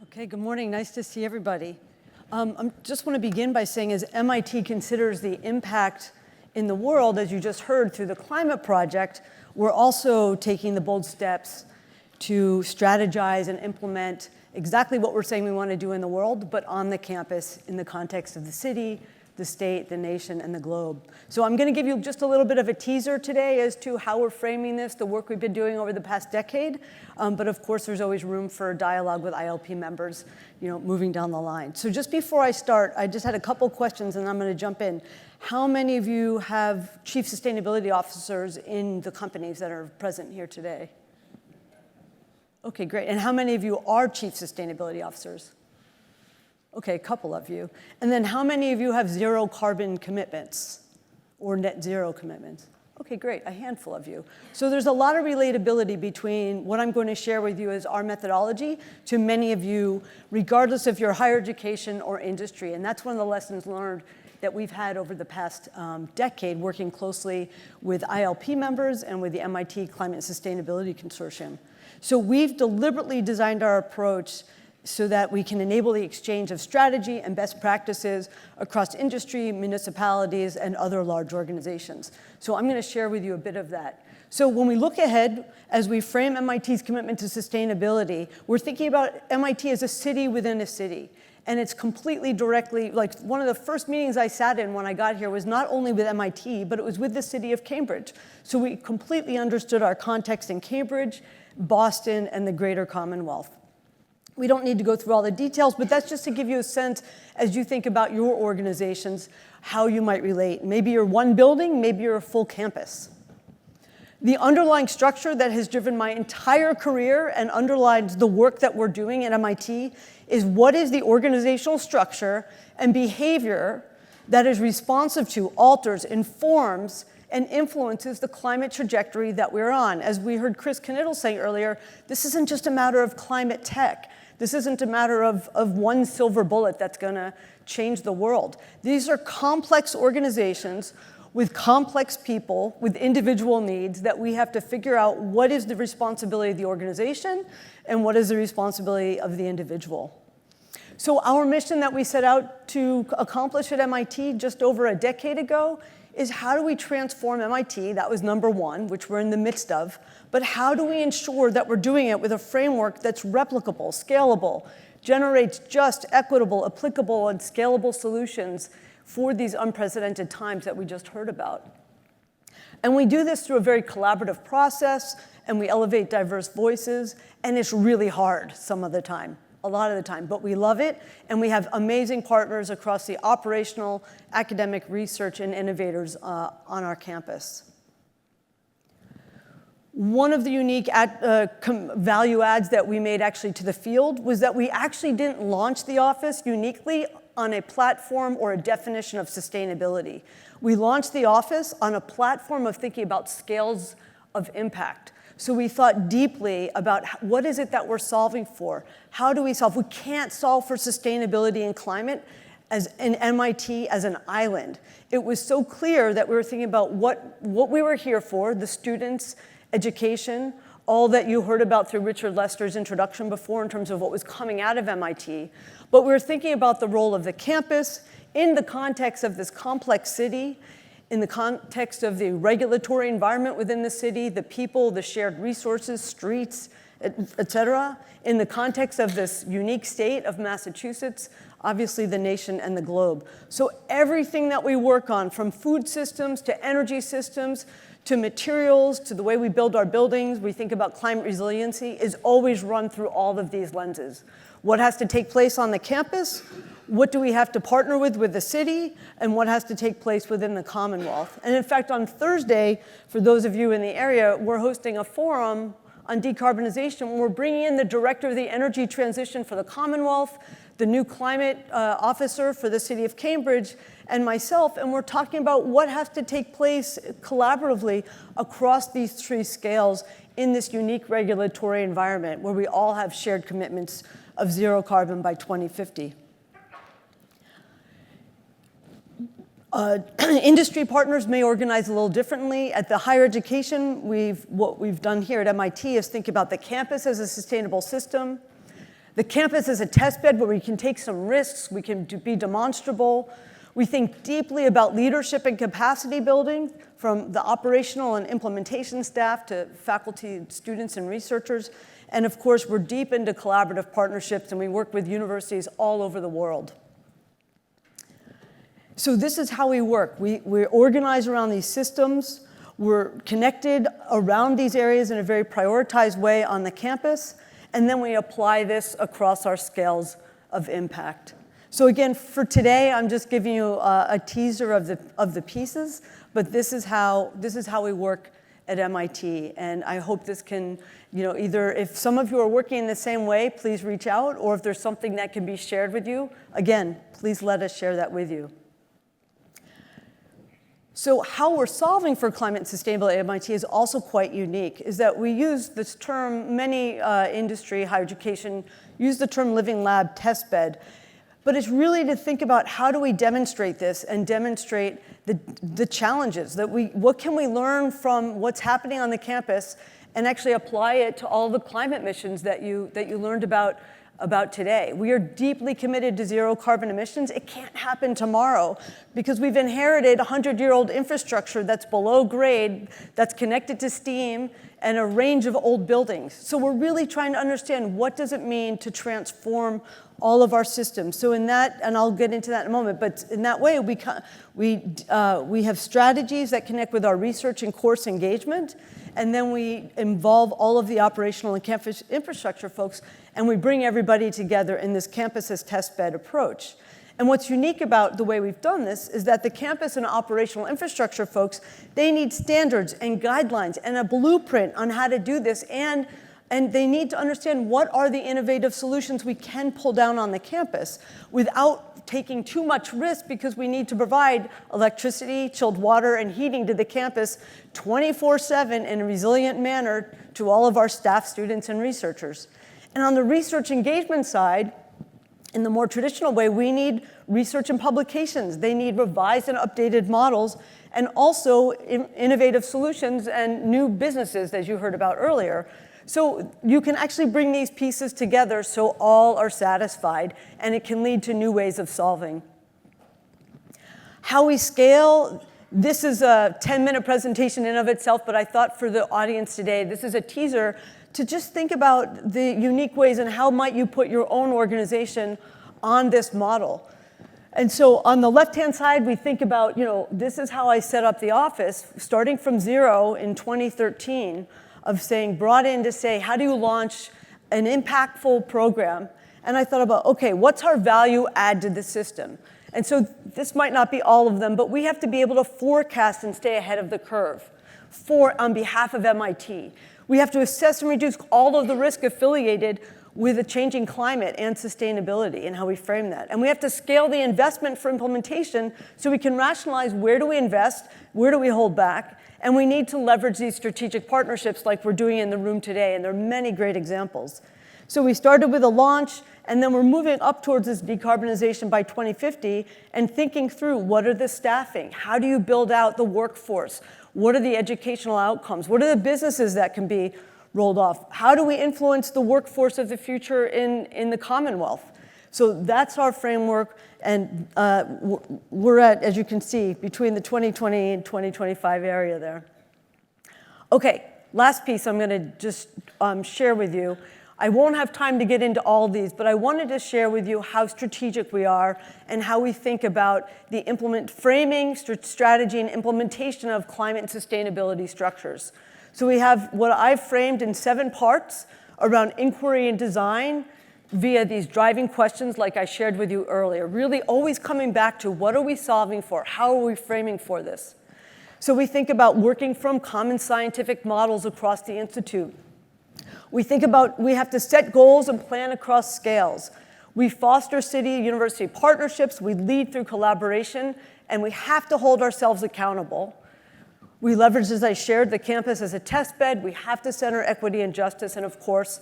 Okay, good morning. Nice to see everybody. I just want to begin by saying, as MIT considers the impact in the world, as you just heard, through the climate project, we're also taking the bold steps to strategize and implement exactly what we're saying we want to do in the world, but on the campus in the context of the city, the state, the nation, and the globe. So I'm going to give you just a little bit of a teaser today as to how we're framing this, the work we've been doing over the past decade. But of course, there's always room for dialogue with ILP members, moving down the line. So just before I start, I just had a couple questions, and I'm going to jump in. How many of you have chief sustainability officers in the companies that are present here today? Okay, great. And how many of you are chief sustainability officers? Okay, a couple of you. And then how many of you have zero carbon commitments or net zero commitments? Okay, great, a handful of you. So there's a lot of relatability between what I'm going to share with you as our methodology to many of you, regardless of your higher education or industry. And that's one of the lessons learned that we've had over the past decade, working closely with ILP members and with the MIT Climate and Sustainability Consortium. So we've deliberately designed our approach so that we can enable the exchange of strategy and best practices across industry, municipalities, and other large organizations. So I'm going to share with you a bit of that. So when we look ahead, as we frame MIT's commitment to sustainability, we're thinking about MIT as a city within a city. And it's completely directly, like one of the first meetings I sat in when I got here was not only with MIT, but it was with the city of Cambridge. So we completely understood our context in Cambridge, Boston, and the greater Commonwealth. We don't need to go through all the details, but that's just to give you a sense as you think about your organizations, how you might relate. Maybe you're one building, maybe you're a full campus. The underlying structure that has driven my entire career and underlines the work that we're doing at MIT is what is the organizational structure and behavior that is responsive to, alters, informs, and influences the climate trajectory that we're on. As we heard Chris Knittel say earlier, this isn't just a matter of climate tech. This isn't a matter of one silver bullet that's going to change the world. These are complex organizations with complex people, with individual needs that we have to figure out what is the responsibility of the organization and what is the responsibility of the individual. So our mission that we set out to accomplish at MIT just over a decade ago is how do we transform MIT, that was number one, which we're in the midst of, but how do we ensure that we're doing it with a framework that's replicable, scalable, generates just, equitable, applicable, and scalable solutions for these unprecedented times that we just heard about. And we do this through a very collaborative process, and we elevate diverse voices, and it's really hard some of the time. A lot of the time, but we love it, and we have amazing partners across the operational, academic, research, and innovators on our campus. One of the unique value adds that we made actually to the field was that we actually didn't launch the office uniquely on a platform or a definition of sustainability. We launched the office on a platform of thinking about scales of impact. So we thought deeply about what is it that we're solving for? How do we solve? We can't solve for sustainability and climate as an MIT as an island. It was so clear that we were thinking about what we were here for, the students, education, all that you heard about through Richard Lester's introduction before in terms of what was coming out of MIT. But we were thinking about the role of the campus in the context of this complex city, in the context of the regulatory environment within the city, the people, the shared resources, streets, et cetera, in the context of this unique state of Massachusetts, obviously the nation and the globe. So everything that we work on, from food systems to energy systems, to materials, to the way we build our buildings, we think about climate resiliency, is always run through all of these lenses. What has to take place on the campus? What do we have to partner with the city, and what has to take place within the Commonwealth? And in fact, on Thursday, for those of you in the area, we're hosting a forum on decarbonization. We're bringing in the director of the energy transition for the Commonwealth, the new climate officer for the city of Cambridge, and myself, and we're talking about what has to take place collaboratively across these three scales in this unique regulatory environment where we all have shared commitments of zero carbon by 2050. Industry partners may organize a little differently. At the higher education, what we've done here at MIT is think about the campus as a sustainable system, The campus is a test bed where we can take some risks, we can be demonstrable. We think deeply about leadership and capacity building, from the operational and implementation staff to faculty, students, and researchers. And of course, we're deep into collaborative partnerships, and we work with universities all over the world. So this is how we work. We're organized around these systems. We're connected around these areas in a very prioritized way on the campus. And then we apply this across our scales of impact. So again, for today, I'm just giving you a teaser of the pieces, but this is how we work at MIT. And I hope this can, either if some of you are working in the same way, please reach out, or if there's something that can be shared with you, again, please let us share that with you. So how we're solving for climate and sustainability at MIT is also quite unique, is that we use this term, many industry, higher education, use the term living lab test bed. But it's really to think about how do we demonstrate this and demonstrate the challenges, what can we learn from what's happening on the campus and actually apply it to all the climate missions that you learned about today. We are deeply committed to zero carbon emissions. It can't happen tomorrow because we've inherited 100-year-old infrastructure that's below grade, that's connected to steam, and a range of old buildings. So we're really trying to understand what does it mean to transform all of our systems. So in that, and I'll get into that in a moment, but in that way, we have strategies that connect with our research and course engagement, and then we involve all of the operational and campus infrastructure folks, and we bring everybody together in this campus as test bed approach. And what's unique about the way we've done this is that the campus and operational infrastructure folks, they need standards and guidelines and a blueprint on how to do this, and they need to understand what are the innovative solutions we can pull down on the campus without taking too much risk, because we need to provide electricity, chilled water, and heating to the campus 24/7 in a resilient manner to all of our staff, students, and researchers. And on the research engagement side, in the more traditional way, we need research and publications. They need revised and updated models, and also innovative solutions and new businesses, as you heard about earlier. So you can actually bring these pieces together so all are satisfied, and it can lead to new ways of solving. How we scale, this is a 10-minute presentation in of itself, but I thought for the audience today, this is a teaser to just think about the unique ways and how might you put your own organization on this model. And so on the left-hand side, we think about, this is how I set up the office, starting from zero in 2013, of brought in to say, how do you launch an impactful program? And I thought about, okay, what's our value add to the system? And so this might not be all of them, but we have to be able to forecast and stay ahead of the curve on behalf of MIT. We have to assess and reduce all of the risk affiliated with a changing climate and sustainability and how we frame that. And we have to scale the investment for implementation so we can rationalize where do we invest, where do we hold back, and we need to leverage these strategic partnerships like we're doing in the room today, and there are many great examples. So we started with a launch, and then we're moving up towards this decarbonization by 2050 and thinking through what are the staffing, how do you build out the workforce, what are the educational outcomes, what are the businesses that can be rolled off, how do we influence the workforce of the future in the Commonwealth. So that's our framework, and we're at, as you can see, between the 2020 and 2025 area there. Okay, last piece I'm going to just share with you. I won't have time to get into all these, but I wanted to share with you how strategic we are and how we think about the framing, strategy, and implementation of climate and sustainability structures. So we have what I've framed in 7 parts around inquiry and design via these driving questions like I shared with you earlier, really always coming back to what are we solving for? How are we framing for this? So we think about working from common scientific models across the Institute. We think about we have to set goals and plan across scales. We foster city-university partnerships, we lead through collaboration, and we have to hold ourselves accountable. We leverage, as I shared, the campus as a test bed. We have to center equity and justice, and of course,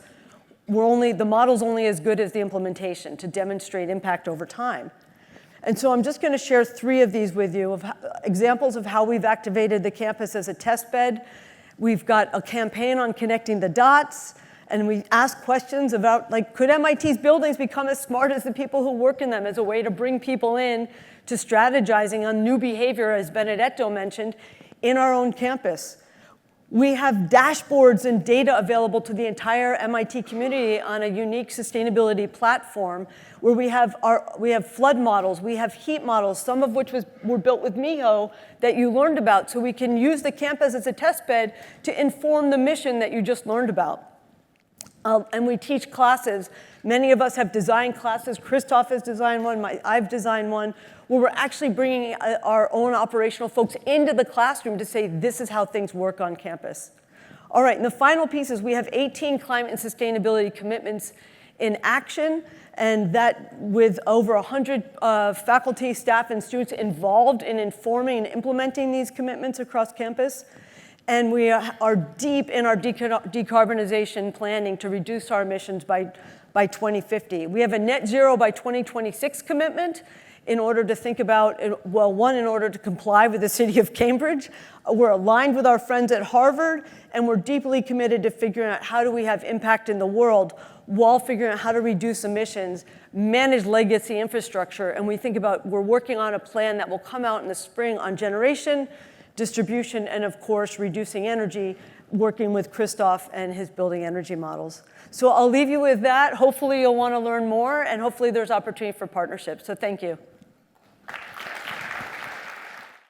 the model's only as good as the implementation to demonstrate impact over time. And so I'm just going to share 3 of these with you, examples of how we've activated the campus as a test bed. We've got a campaign on connecting the dots, And we ask questions about, like, could MIT's buildings become as smart as the people who work in them as a way to bring people in to strategizing on new behavior, as Benedetto mentioned, in our own campus. We have dashboards and data available to the entire MIT community on a unique sustainability platform where we have flood models, we have heat models, some of which were built with Miho that you learned about, so we can use the campus as a test bed to inform the mission that you just learned about. And we teach classes. Many of us have designed classes. Christoph has designed one, I've designed one, where we're actually bringing our own operational folks into the classroom to say, this is how things work on campus. All right, and the final piece is we have 18 climate and sustainability commitments in action, and that with over 100 faculty, staff, and students involved in informing and implementing these commitments across campus. And we are deep in our decarbonization planning to reduce our emissions by 2050. We have a net zero by 2026 commitment in order to think about, well, one, in order to comply with the city of Cambridge. We're aligned with our friends at Harvard, and we're deeply committed to figuring out how do we have impact in the world while figuring out how to reduce emissions, manage legacy infrastructure, and we're working on a plan that will come out in the spring on generation, distribution, and of course, reducing energy, working with Christoph and his building energy models. So I'll leave you with that. Hopefully you'll want to learn more, and hopefully there's opportunity for partnerships. So thank you.